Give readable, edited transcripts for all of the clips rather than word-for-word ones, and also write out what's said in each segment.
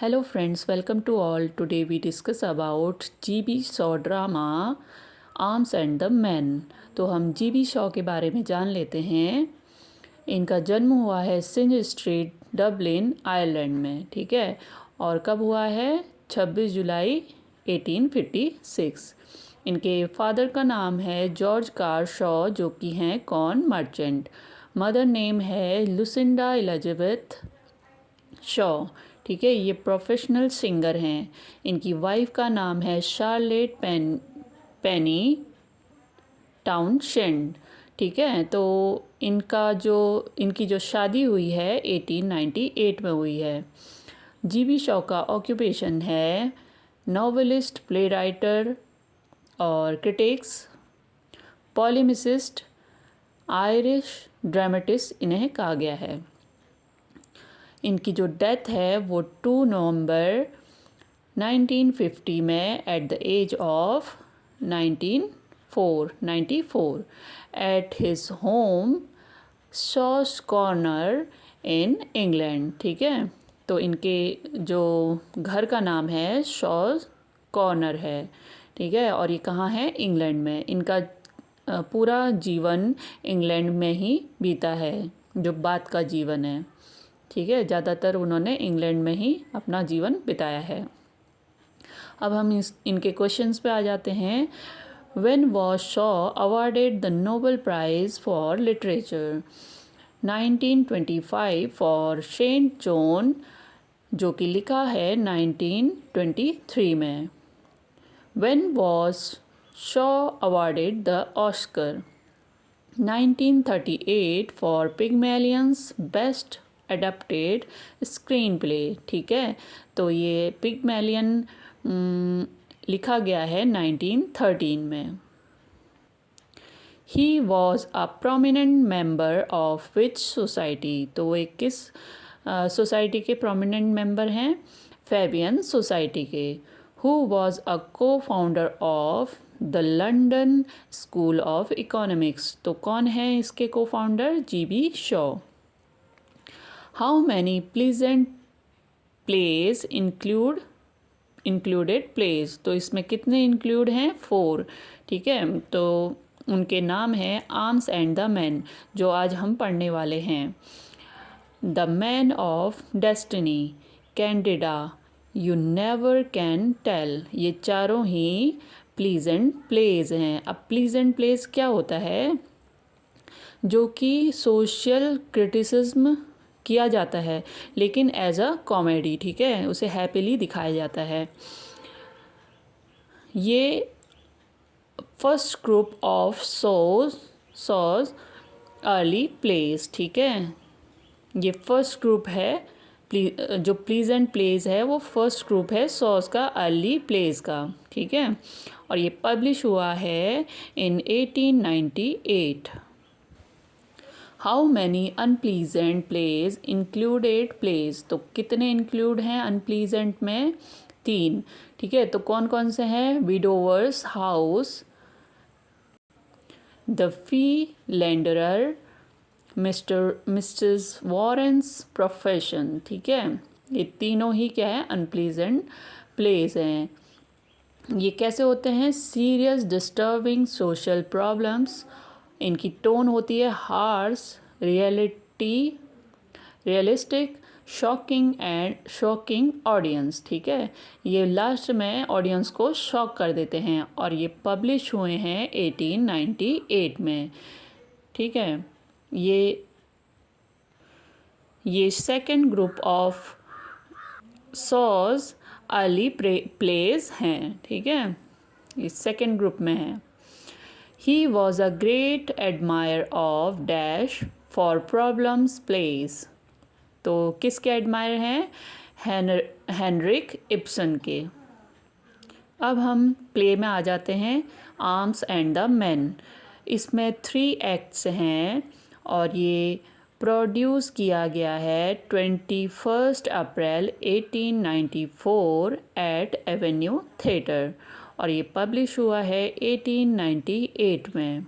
Hello friends, welcome to all. Today we discuss about GB Shaw drama arms and the man. तो हम GB Shaw के बारे में जान लेते हैं। इनका जन्म हुआ है सिंज स्ट्रीट, डबलिन, आयरलैंड में, ठीक है। और कब हुआ है? 26 जुलाई 1856। इनके फादर का नाम है जॉर्ज कार शॉ, जो कि हैं कॉर्न मर्चेंट। मदर नेम है लुसिंडा एलिजाबेथ शॉ, ठीक है। ये प्रोफेशनल सिंगर हैं। इनकी वाइफ का नाम है शार्लेट पेनी टाउनशेंड, ठीक है। तो इनकी जो शादी हुई है 1898 में हुई है। GB शॉ का ऑक्यूपेशन है नॉवेलिस्ट, प्ले राइटर और क्रिटिक्स, पॉलेमिसिस्ट, आयरिश ड्रामेटिस्ट इन्हें कहा गया है। इनकी जो डेथ है वो 2 नवंबर 1950 में at the age of 94 at his home Shaw's corner in England, ठीक है। तो इनके जो घर का नाम है शॉस कॉर्नर है, ठीक है। और ये कहाँ है? इंग्लैंड में। इनका पूरा जीवन इंग्लैंड में ही बीता है, जो बाद का जीवन है, ठीक है। ज़्यादातर उन्होंने इंग्लैंड में ही अपना जीवन बिताया है। अब हम इनके क्वेश्चंस पे आ जाते हैं। When was Shaw awarded the Nobel prize for literature? 1925 for Saint Joan, जो कि लिखा है 1923 में। When was Shaw awarded the Oscar? 1938 for Pygmalion's best adapted screenplay, ठीक है। तो ये पिग्मेलियन लिखा गया है 1913 में। He was a prominent member of which society? तो वो किस सोसाइटी के प्रोमिनेंट मेंबर हैं? फैबियन सोसाइटी के। हु वॉज अ को founder of the London school of economics? तो कौन है इसके को founder? GB Shaw. How many pleasant place included place? तो इसमें कितने इंक्लूड हैं? 4, ठीक है। तो उनके नाम हैं आर्म्स एंड द मैन, जो आज हम पढ़ने वाले हैं। The man of destiny, Candida, you never can tell, ये चारों ही प्लीजेंट प्लेस हैं। अब प्लीजेंट प्लेस क्या होता है? जो कि सोशल क्रिटिसिज्म किया जाता है, लेकिन एज अ कॉमेडी, ठीक है, उसे हैप्पीली दिखाया जाता है। ये first group of Shaw's early plays, ठीक है। ये फर्स्ट ग्रुप है, जो प्लीजेंट प्लेस है वो फर्स्ट ग्रुप है सॉज का अर्ली प्लेस का, ठीक है। और ये पब्लिश हुआ है इन 1898। How many unpleasant place included place? तो कितने इंक्लूड हैं अनप्लीजेंट में? 3, ठीक है। तो कौन कौन से हैं? Widowers' houses, the philanderer, Mrs Warren's profession, ठीक है। ये तीनों ही क्या है? अनप्लीजेंट प्लेस हैं। ये कैसे होते हैं? Serious disturbing social problems. इनकी टोन होती है हार्श, रियलिस्टिक, शॉकिंग ऑडियंस, ठीक है। ये लास्ट में ऑडियंस को शॉक कर देते हैं। और ये पब्लिश हुए हैं 1898 में, ठीक है। ये second group of Shaw's early plays हैं, ठीक है। ये सेकंड ग्रुप में है। He was a great admirer of dash for problems plays. तो किसके एडमायर हैं? हेनरिक इब्सन के। अब हम प्ले में आ जाते हैं, आर्म्स एंड द मैन। इसमें 3 एक्ट्स हैं और ये प्रोड्यूस किया गया है 21 अप्रैल 1894 एट एवेन्यू थिएटर, और ये पब्लिश हुआ है 1898 में।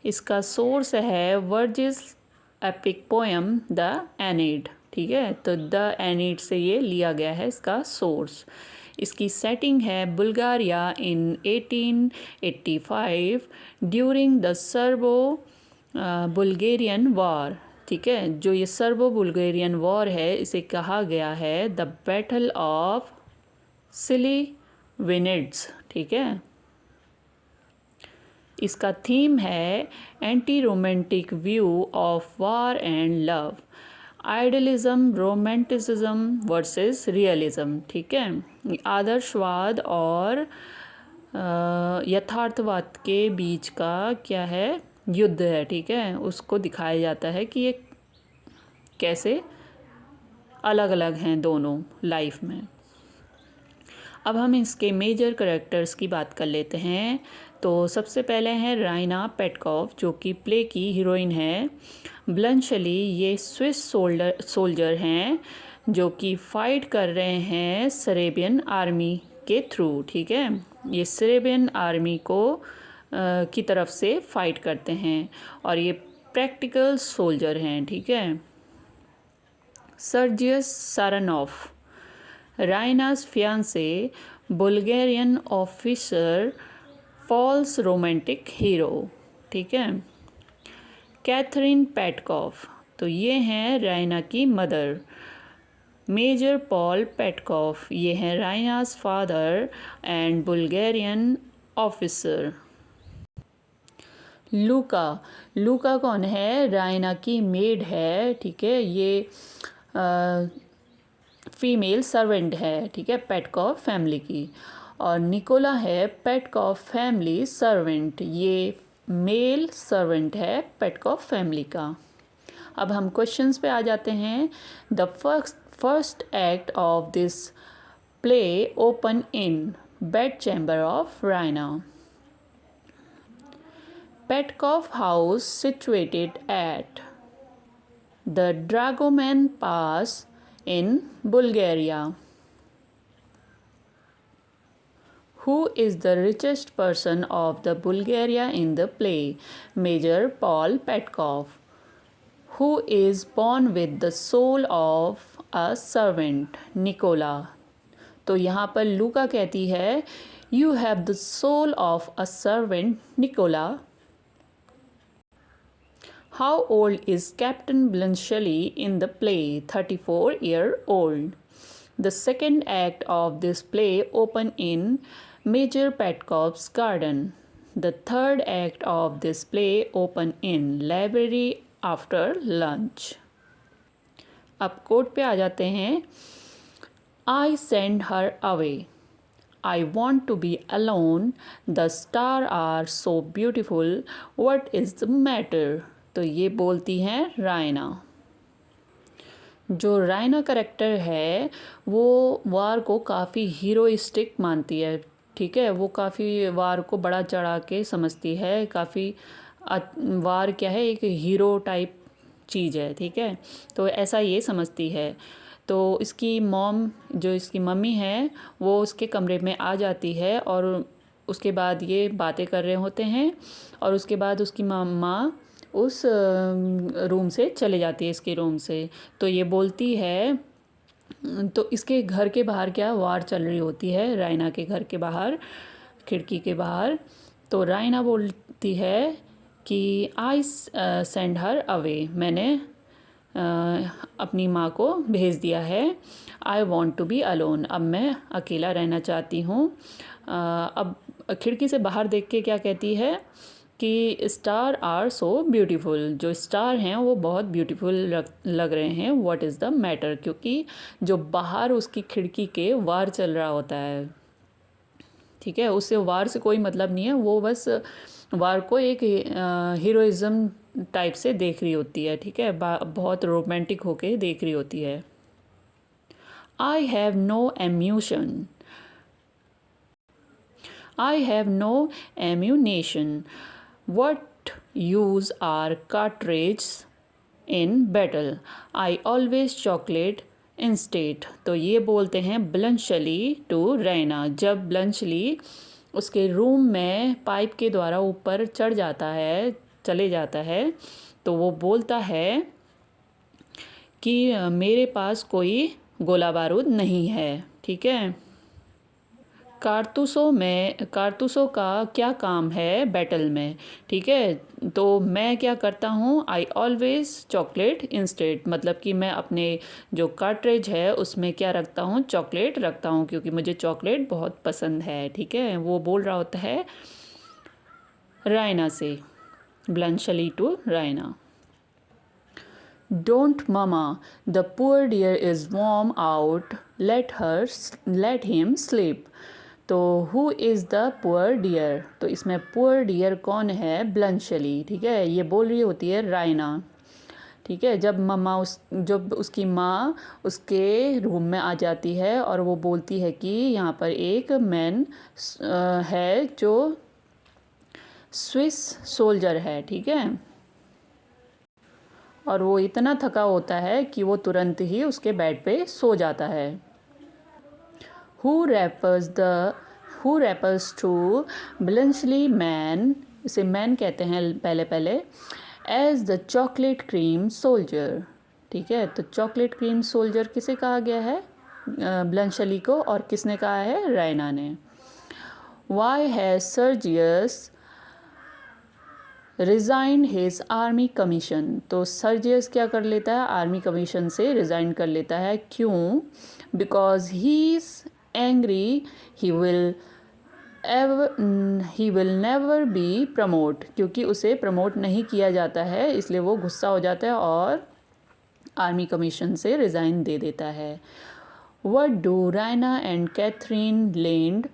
इसका सोर्स है वर्जिस एपिक पोएम द एनीड। ठीक है, तो द एनीड से ये लिया गया है इसका सोर्स। इसकी सेटिंग है Bulgaria in 1885 during the Serbo Bulgarian war. ठीक है, जो ये सर्बो बुल्गेरियन वॉर है इसे कहा गया है द बैटल ऑफ सिलीविनिड्स। ठीक है, इसका थीम है anti romantic view of war and love, idealism romanticism versus realism. ठीक है, आदर्शवाद और यथार्थवाद के बीच का क्या है, युद्ध है। ठीक है, उसको दिखाया जाता है कि ये कैसे अलग अलग हैं दोनों लाइफ में। अब हम इसके मेजर कैरेक्टर्स की बात कर लेते हैं। तो सबसे पहले हैं राइना पेटकॉफ, जो कि प्ले की हीरोइन है। ब्लंशली ये स्विस सोल्जर हैं जो कि फ़ाइट कर रहे हैं सरेबियन आर्मी के थ्रू। ठीक है, ये सरेबियन आर्मी को की तरफ से फ़ाइट करते हैं और ये प्रैक्टिकल सोल्जर हैं। ठीक है, सर्जियस सारानॉफ, राइना's fiancé, Bulgarian officer, false romantic hero. ठीक है, कैथरीन पेटकॉफ, तो ये हैं राइना की मदर। मेजर पॉल पेटकॉफ, ये हैं राइना's फादर एंड बुल्गारियन ऑफिसर। लूका, लूका कौन है, राइना की मेड है। ठीक है, ये फीमेल सर्वेंट है। ठीक है, पेटकॉफ फैमिली की। और निकोला है पेटकॉफ फैमिली सर्वेंट, ये मेल सर्वेंट है पेटकॉफ फैमिली का। अब हम क्वेश्चंस पे आ जाते हैं। The first act of this play open in bed chamber of Raina. Petkoff house situated at the Dragoman pass in Bulgaria. Who is the richest person of the Bulgaria in the play? Major Paul Petkov. Who is born with the soul of a servant? Nicola. तो यहाँ पर लूका कहती है You have the soul of a servant, Nicola. How old is Captain Bluntschli in the play? 34-year-old. The second act of this play open in Major Petkov's garden. The third act of this play open in library after lunch. अब coat पे आ जाते हैं। I send her away. I want to be alone. The stars are so beautiful. What is the matter? तो ये बोलती हैं राइना। जो राइना करेक्टर है वो वार को काफ़ी हीरोइस्टिक मानती है। ठीक है, वो काफ़ी वार को बड़ा चढ़ा के समझती है। काफ़ी वार क्या है, एक हीरो टाइप चीज़ है। ठीक है, तो ऐसा ये समझती है। तो इसकी मॉम, जो इसकी मम्मी है, वो उसके कमरे में आ जाती है और उसके बाद ये बातें कर रहे होते हैं और उसके बाद उसकी माँ उस रूम से चले जाती है, इसके रूम से। तो ये बोलती है, तो इसके घर के बाहर क्या वार चल रही होती है, राइना के घर के बाहर, खिड़की के बाहर। तो राइना बोलती है कि आई सेंड हर अवे, मैंने अपनी माँ को भेज दिया है। I want to be alone, अब मैं अकेला रहना चाहती हूँ। अब खिड़की से बाहर देख के क्या कहती है कि स्टार आर सो ब्यूटीफुल, जो स्टार हैं वो बहुत ब्यूटीफुल लग रहे हैं। व्हाट इज़ द मैटर, क्योंकि जो बाहर उसकी खिड़की के वार चल रहा होता है। ठीक है, उससे वार से कोई मतलब नहीं है, वो बस वार को एक हीरोइज़म टाइप से देख रही होती है। ठीक है, बहुत रोमांटिक होके देख रही होती है। I have no ammunition, I have no ammunition, what use are cartridges in battle? I always chocolate instead. तो ये बोलते हैं ब्लंशली टू रैना। जब ब्लंशली उसके रूम में पाइप के द्वारा ऊपर चढ़ जाता है, चले जाता है, तो वो बोलता है कि मेरे पास कोई गोला बारूद नहीं है, ठीक है। कारतूसों का क्या काम है बैटल में, ठीक है। तो मैं क्या करता हूँ, आई ऑलवेज चॉकलेट इंस्टेड, मतलब कि मैं अपने जो कार्ट्रिज है उसमें क्या रखता हूँ, चॉकलेट रखता हूँ, क्योंकि मुझे चॉकलेट बहुत पसंद है, ठीक है। वो बोल रहा होता है रायना से, Bluntschli to Raina. Don't, Mama, the poor dear is warm out, let him sleep. तो who is the poor dear, तो इसमें पुअर डियर कौन है, ब्लंशली, ठीक है। ये बोल रही होती है रायना, ठीक है। जब उसकी माँ उसके रूम में आ जाती है और वो बोलती है कि यहाँ पर एक मैन है जो स्विस सोल्जर है, ठीक है। और वो इतना थका होता है कि वो तुरंत ही उसके बेड पे सो जाता है। Who refers to Bluntschli man, इसे मैन कहते हैं पहले as the chocolate cream soldier, ठीक है। तो चॉकलेट क्रीम सोल्जर किसे कहा गया है, ब्लंशली को, और किसने कहा है, रायना ने। Why has Sergius resign his army commission, तो सर्जियस क्या कर लेता है, आर्मी कमीशन से रिज़ाइन कर लेता है, क्यों, because he is angry, he will never be promote, क्योंकि उसे प्रमोट नहीं किया जाता है, इसलिए वो गुस्सा हो जाता है और आर्मी कमीशन से रिज़ाइन दे देता है। What do Raina and Catherine lend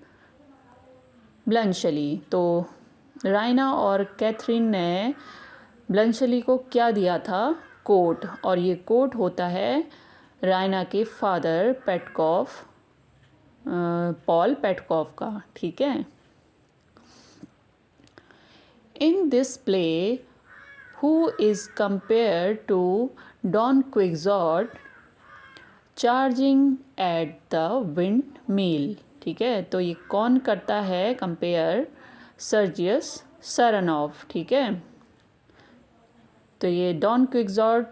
Bluntschli, तो रायना और कैथरीन ने ब्लंशली को क्या दिया था, कोट, और ये कोट होता है रायना के फादर पेटकॉफ, पॉल पेटकॉफ का, ठीक है। In this play who is compare to Don Quixote charging at the windmill, ठीक है। तो ये कौन करता है कंपेयर, सर्जियस सरनॉफ, ठीक है। तो ये Don Quixote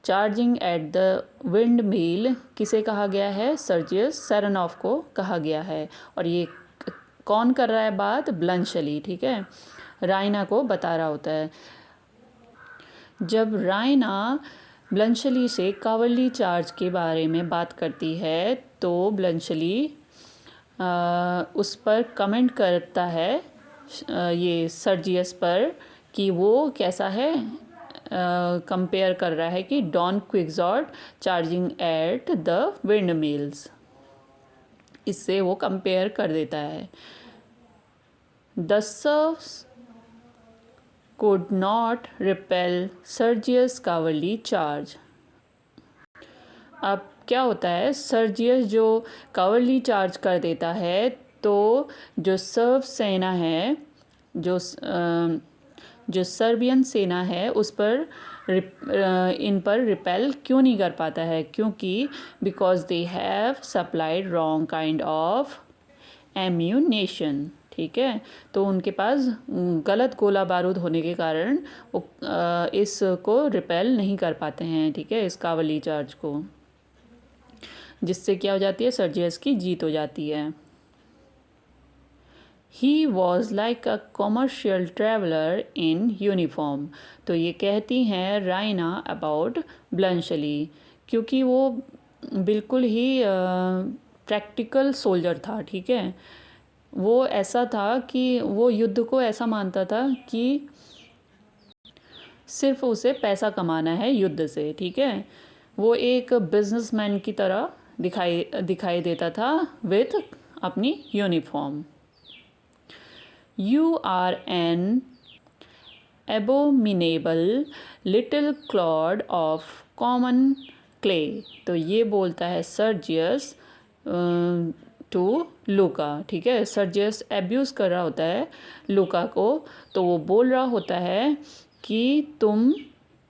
charging at the windmill किसे कहा गया है, सर्जियस सरनॉफ को कहा गया है। और ये कौन कर रहा है बात, ब्लंशली, ठीक है, रायना को बता रहा होता है। जब रायना ब्लंशली से कावरली चार्ज के बारे में बात करती है तो ब्लंशली उस पर कमेंट करता है, ये सर्जियस पर, कि वो कैसा है, कंपेयर कर रहा है कि Don Quixote charging at the windmills, इससे वो कंपेयर कर देता है। The Serbs could not repel Sergius cowardly charge. अब क्या होता है, सर्जियस जो कावरली चार्ज कर देता है तो जो सर्ब सेना है, जो सर्बियन सेना है उस पर इन पर रिपेल क्यों नहीं कर पाता है, क्योंकि because they have supplied wrong kind of ammunition, ठीक है। तो उनके पास गलत गोला बारूद होने के कारण वो इसको रिपेल नहीं कर पाते हैं, ठीक है, इस कावरली चार्ज को, जिससे क्या हो जाती है, सर्जियस की जीत हो जाती है। He was like a commercial traveller in uniform, तो ये कहती हैं रायना अबाउट ब्लंशली, क्योंकि वो बिल्कुल ही प्रैक्टिकल सोल्जर था, ठीक है। वो ऐसा था कि वो युद्ध को ऐसा मानता था कि सिर्फ उसे पैसा कमाना है युद्ध से, ठीक है। वो एक बिजनेसमैन की तरह दिखाई देता था विथ अपनी uniform. You are an abominable little clod of common clay, तो ये बोलता है सर्जियस टू लूका, ठीक है। सर्जियस एब्यूज़ कर रहा होता है लूका को, तो वो बोल रहा होता है कि तुम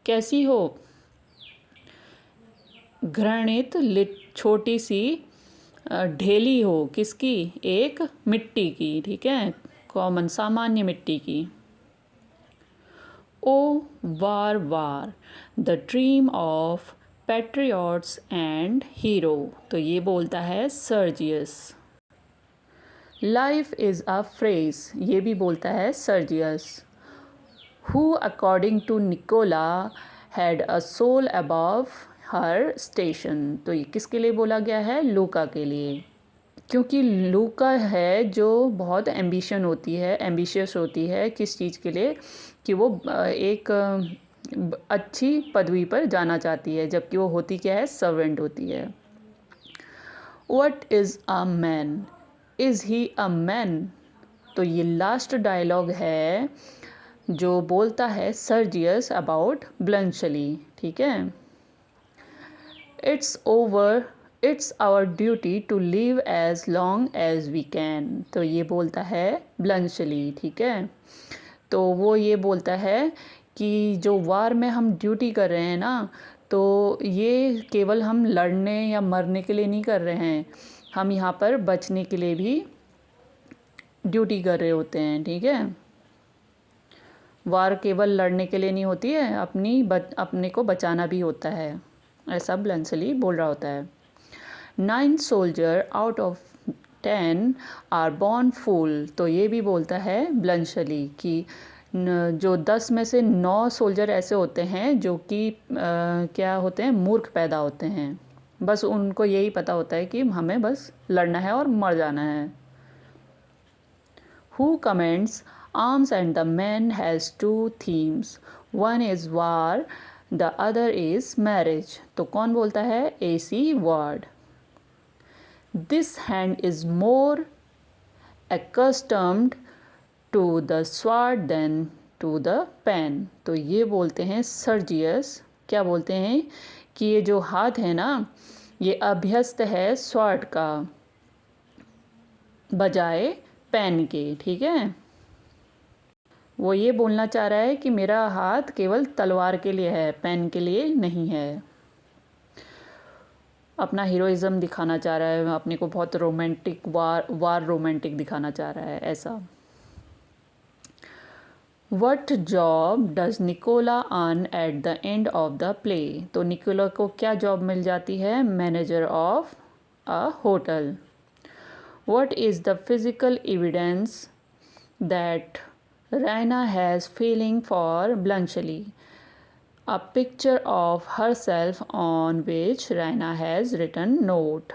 कैसी हो, घृणित छोटी सी ढेली हो, किसकी, एक मिट्टी की, ठीक है, कॉमन सामान्य मिट्टी की। O war war the dream of patriots and hero, तो ये बोलता है Sergius. Life is a farce, ये भी बोलता है Sergius. Who according to Nicola had a soul above her station, तो ये किसके लिए बोला गया है? लूका के लिए। क्योंकि लूका है जो बहुत एम्बिशियस होती है किस चीज़ के लिए, कि वो एक अच्छी पदवी पर जाना चाहती है, जबकि वो होती क्या है? सर्वेंट होती है। What is a man? Is he a man? तो ये लास्ट डायलॉग है जो बोलता है सर्जियस अबाउट ब्लंशली, ठीक है। It's our duty to live as long as we can, तो ये बोलता है ब्लंशली, ठीक है। तो वो ये बोलता है कि जो वार में हम ड्यूटी कर रहे हैं ना, तो ये केवल हम लड़ने या मरने के लिए नहीं कर रहे हैं, हम यहाँ पर बचने के लिए भी ड्यूटी कर रहे होते हैं, ठीक है। वार केवल लड़ने के लिए नहीं होती है, अपने को बचाना भी होता है, ऐसा ब्लंसली बोल रहा होता है। 9 soldier out of 10 are born fool, तो ये भी बोलता है ब्लंसली कि जो 10 में से 9 सोल्जर ऐसे होते हैं जो कि क्या होते हैं? मूर्ख पैदा होते हैं। बस उनको यही पता होता है कि हमें बस लड़ना है और मर जाना है। Who commands arms and the man has two themes. One is war, the other is marriage. तो कौन बोलता है? AC Ward. This hand is more accustomed to the sword than to the pen. तो ये बोलते हैं सर्जियस, क्या बोलते हैं? कि ये जो हाथ है ना, ये अभ्यस्त है स्वॉर्ड का बजाय पेन के, ठीक है। वो ये बोलना चाह रहा है कि मेरा हाथ केवल तलवार के लिए है, पेन के लिए नहीं है। अपना हीरोइज्म दिखाना चाह रहा है, अपने को बहुत रोमांटिक, वार रोमांटिक दिखाना चाह रहा है, ऐसा। What job does Nikola earn at the end of the play, तो निकोला को क्या जॉब मिल जाती है? Manager of a hotel. What is the physical evidence that Raina has feeling for Bluntschli? A picture of herself on which Raina has written note.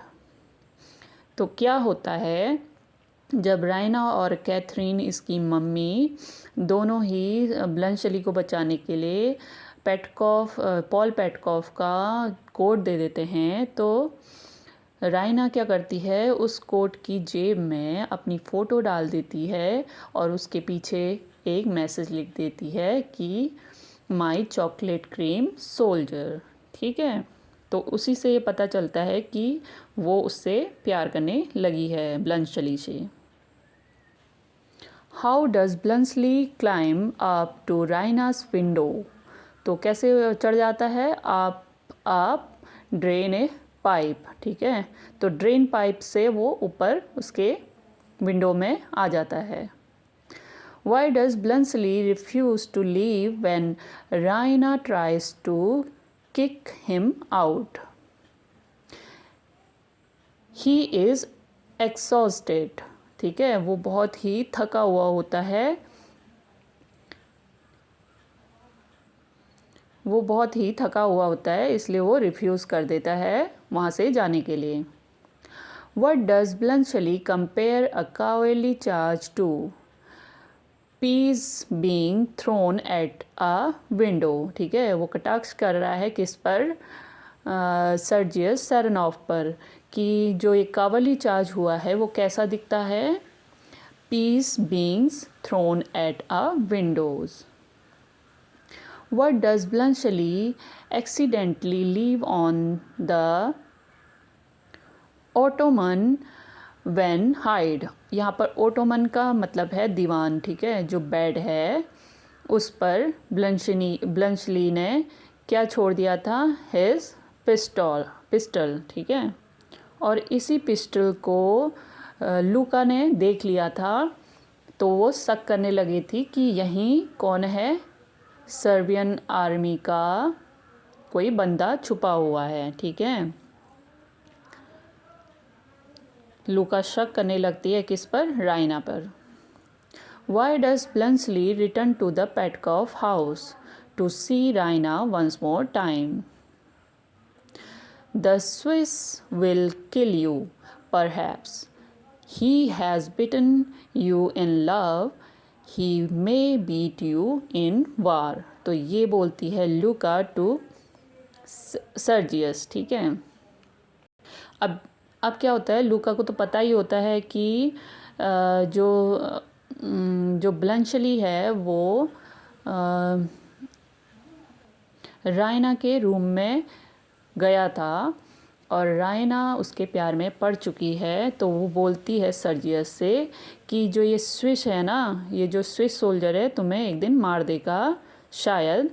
तो क्या होता है जब रायना और कैथरीन, इसकी मम्मी, दोनों ही ब्लंशली को बचाने के लिए पॉल पेटकॉफ का कोड दे देते हैं, तो रायना क्या करती है? उस कोट की जेब में अपनी फ़ोटो डाल देती है और उसके पीछे एक मैसेज लिख देती है कि माई चॉकलेट क्रीम सोल्जर, ठीक है। तो उसी से ये पता चलता है कि वो उससे प्यार करने लगी है, ब्लंशली से। How does Bluntschli climb up to Raina's window, तो कैसे चढ़ जाता है? आप ड्रेन ए पाइप, ठीक है। तो ड्रेन पाइप से वो ऊपर उसके विंडो में आ जाता है। Why does Bluntschli refuse to leave when Raina tries to kick him out? He is exhausted, ठीक है, वो बहुत ही थका हुआ होता है, वो बहुत ही थका हुआ होता है, इसलिए वो रिफ्यूज़ कर देता है वहाँ से जाने के लिए। What does Bluntschli compare a cowardly charge to? Peas being thrown at a window, ठीक है। वो कटाक्ष कर रहा है किस पर? सर्जियस सेरेनॉफ पर, कि जो एक कावली चार्ज हुआ है वो कैसा दिखता है? Peas being thrown at a windows. What does Bluntschli accidentally leave on the ottoman when hide? यहाँ पर ottoman का मतलब है दीवान, ठीक है, जो बेड है उस पर ब्लंशली ने क्या छोड़ दिया था? His पिस्टल, ठीक है। और इसी पिस्टल को लूका ने देख लिया था, तो वो शक करने लगी थी कि यहीं कौन है? सर्बियन आर्मी का कोई बंदा छुपा हुआ है, ठीक है। लूका शक करने लगती है किस पर? राइना पर। Why does Bluntschli return to the Petkoff house to see Raina once more time? The Swiss will kill you perhaps, he has bitten you in love, he may beat you in war। तो ये बोलती है लूका to Sergius, ठीक है। अब क्या होता है, लूका को तो पता ही होता है कि जो ब्लंशली है वो राइना के रूम में गया था और राइना उसके प्यार में पड़ चुकी है। तो वो बोलती है सर्जियस से कि जो ये स्विस है ना, ये जो स्विस सोल्जर है तुम्हें एक दिन मार देगा शायद,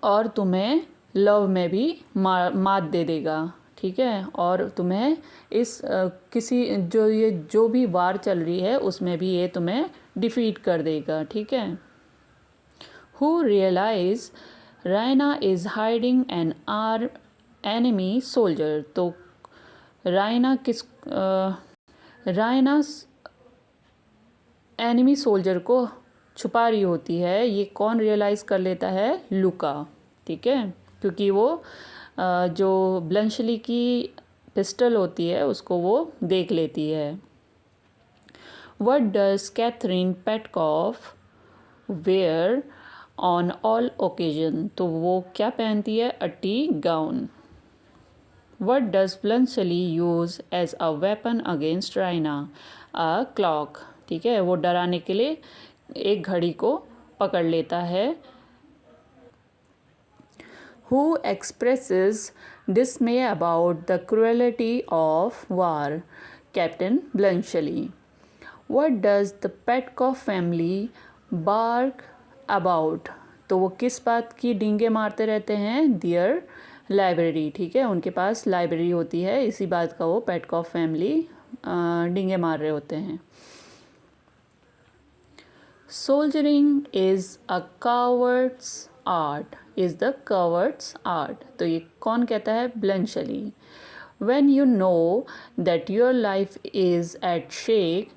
और तुम्हें लव में भी मात दे देगा, ठीक है। और तुम्हें इस किसी जो भी वार चल रही है उसमें भी ये तुम्हें डिफीट कर देगा, ठीक है। Who realise Raina is hiding an our enemy soldier. तो राइना एनिमी सोल्जर को छुपा रही होती है। ये कौन रियलाइज़ कर लेता है? लूका, ठीक है, क्योंकि वो जो ब्लंशली की पिस्टल होती है उसको वो देख लेती है। What does Catherine Petkoff wear on all occasion? तो वो क्या पहनती है? A tea gown. What does Bluntschli use as a weapon against Raina? A clock, ठीक है। वो डराने के लिए एक घड़ी को पकड़ लेता है। Who expresses dismay about the cruelty of war? Captain Bluntschli. What does the Petkoff family bark about? तो वो किस बात की डींगे मारते रहते हैं? Their लाइब्रेरी, ठीक है, उनके पास लाइब्रेरी होती है, इसी बात का वो पेटकॉफ फैमिली डींगे मार रहे होते हैं। Soldiering is a coward's art, is the coward's art. तो ये कौन कहता है? Bluntschli. When you know that your life is at stake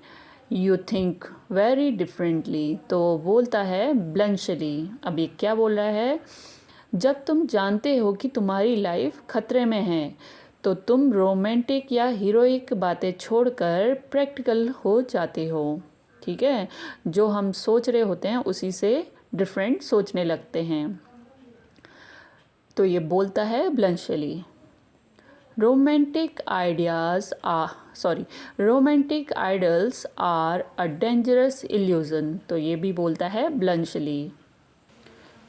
you think very differently. तो बोलता है ब्लंशली। अब ये क्या बोल रहा है? जब तुम जानते हो कि तुम्हारी लाइफ खतरे में है तो तुम रोमांटिक या हीरोइक बातें छोड़कर प्रैक्टिकल हो जाते हो, ठीक है। जो हम सोच रहे होते हैं उसी से डिफरेंट सोचने लगते हैं। तो ये बोलता है Bluntschli. Romantic idols are a dangerous illusion. तो ये भी बोलता है ब्लंशली।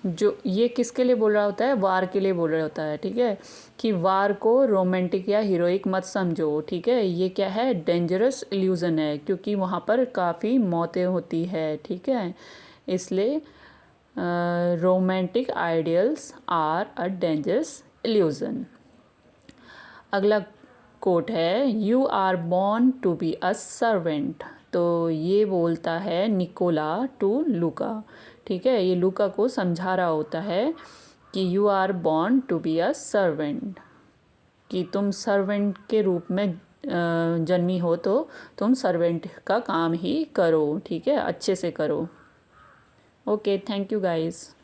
जो ये किसके लिए बोल रहा होता है? वार के लिए बोल रहा होता है, ठीक है, कि वार को रोमांटिक या हीरोइक मत समझो, ठीक है। ये क्या है? डेंजरस इल्यूज़न है, क्योंकि वहाँ पर काफ़ी मौतें होती है, ठीक है। इसलिए romantic ideals are a dangerous illusion. अगला कोट है you are born to be a servant. तो ये बोलता है निकोला टू लूका, ठीक है। ये लूका को समझा रहा होता है कि you are born to be a servant, कि तुम सर्वेंट के रूप में जन्मी हो तो तुम सर्वेंट का काम ही करो, ठीक है, अच्छे से करो। Okay, thank you guys.